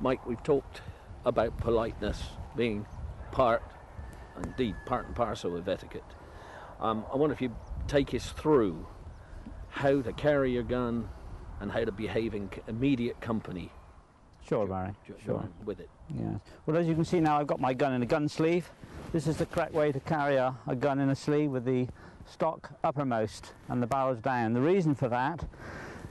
Mike, we've talked about politeness being part and parcel of etiquette. I wonder if you take us through how to carry your gun and how to behave in immediate company. Sure, Barry. Sure. With it. Yeah. Well, as you can see now, I've got my gun in a gun sleeve. This is the correct way to carry a gun in a sleeve, with the stock uppermost and the barrels down. The reason for that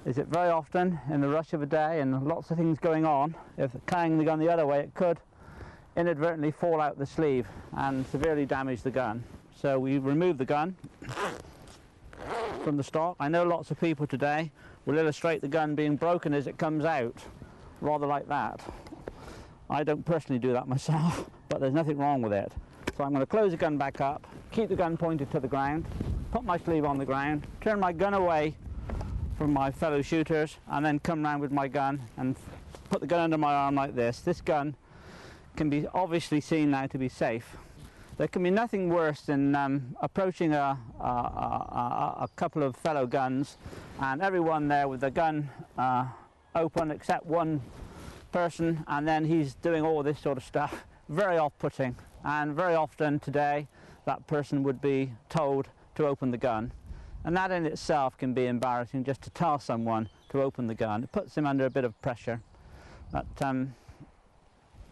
is that very often in the rush of a day and lots of things going on, if carrying the gun the other way, it could inadvertently fall out the sleeve and severely damage the gun. So we remove the gun from the stock. I know lots of people today will illustrate the gun being broken as it comes out, rather like that. I don't personally do that myself, but there's nothing wrong with it. So I'm going to close the gun back up, keep the gun pointed to the ground, put my sleeve on the ground, turn my gun away from my fellow shooters, and then come round with my gun and put the gun under my arm like this. This gun can be obviously seen now to be safe. There can be nothing worse than approaching a couple of fellow guns and everyone there with the gun open except one person, and then he's doing all this sort of stuff. Very off-putting, and very often today that person would be told to open the gun, and that in itself can be embarrassing, just to tell someone to open the gun. It puts him under a bit of pressure. But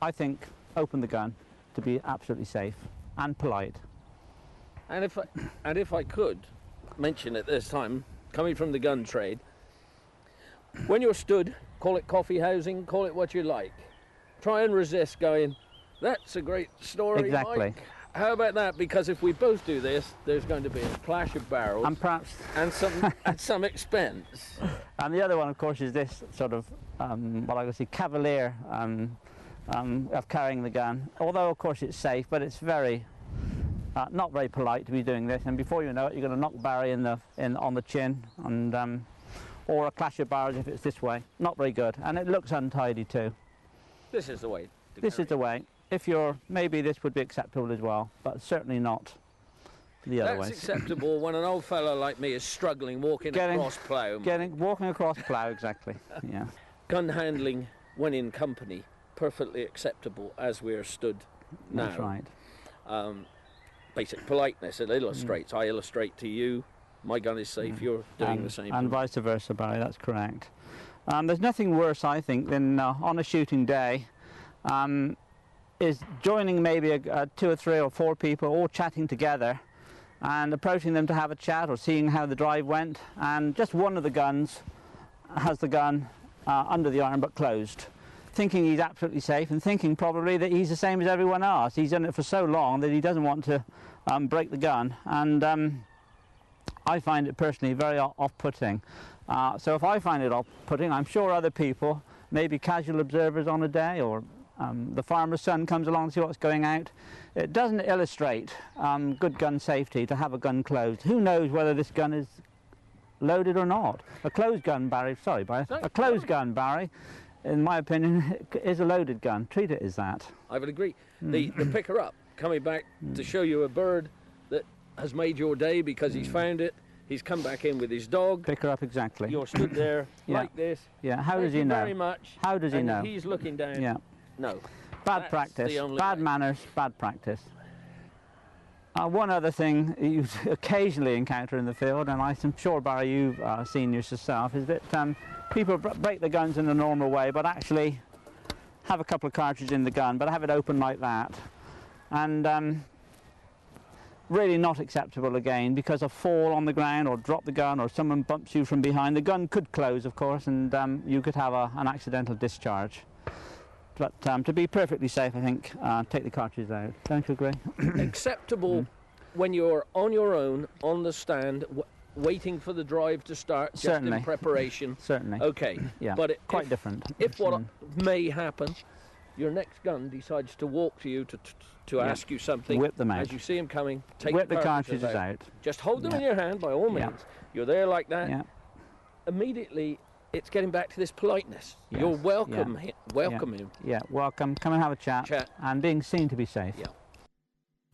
I think open the gun to be absolutely safe and polite. And if I could mention at this time, coming from the gun trade, when you're stood, call it coffee housing, call it what you like, try and resist going, "That's a great story, Exactly. Mike. How about that?" Because if we both do this, there's going to be a clash of barrels And perhaps and some at some expense. And the other one, of course, is this sort of what I would say cavalier of carrying the gun. Although, of course, it's safe, but it's very not very polite to be doing this. And before you know it, you're going to knock Barry on the chin, and or a clash of barrels if it's this way. Not very good, and it looks untidy too. This is the way. This is the way. If you're, maybe this would be acceptable as well, but certainly not the other way. That's acceptable when an old fellow like me is struggling walking across plough. Walking across plough, exactly. Yeah. Gun handling when in company, perfectly acceptable as we're stood now. That's right. Basic politeness, it illustrates. I illustrate to you, my gun is safe, you're doing the same. And vice versa, Barry, that's correct. There's nothing worse, I think, than on a shooting day, is joining maybe 2 or 3 or 4 people all chatting together and approaching them to have a chat or seeing how the drive went, and just one of the guns has the gun under the arm but closed, thinking he's absolutely safe and thinking probably that he's the same as everyone else. He's done it for so long that he doesn't want to break the gun, and I find it personally very off-putting. So if I find it off-putting, I'm sure other people, maybe casual observers on a day, or the farmer's son comes along to see what's going out. It doesn't illustrate good gun safety to have a gun closed. Who knows whether this gun is loaded or not? A closed gun, Barry, sorry, Barry, a closed gun, Barry, in my opinion, is a loaded gun. Treat it as that. I would agree. The picker up, coming back to show you a bird that has made your day because he's found it. He's come back in with his dog. Pick her up, exactly. You're stood there like this. Yeah, how does he know? Very much. How does he know? He's looking down. Yeah. No. Bad practice, bad manners, bad practice. One other thing you occasionally encounter in the field, and I'm sure, Barry, you've seen yourself, is that people break the guns in the normal way, but actually have a couple of cartridges in the gun, but have it open like that. And really not acceptable again, because a fall on the ground or drop the gun or someone bumps you from behind. The gun could close, of course, and you could have an accidental discharge. But to be perfectly safe, I think, take the cartridges out. Don't you agree? Acceptable when you're on your own, on the stand, waiting for the drive to start, just Certainly. in preparation. Certainly. Okay. Yeah, but quite different. If what may happen, your next gun decides to walk to you to ask you something. Whip them out. As you see him coming, take Whip the cartridges cartridges out. Just hold them in your hand, by all means. You're there like that. Yeah. Immediately, it's getting back to this politeness. Yes. You're welcome. Welcome him. Yeah, welcome. Come and have a chat. And being seen to be safe. Yeah.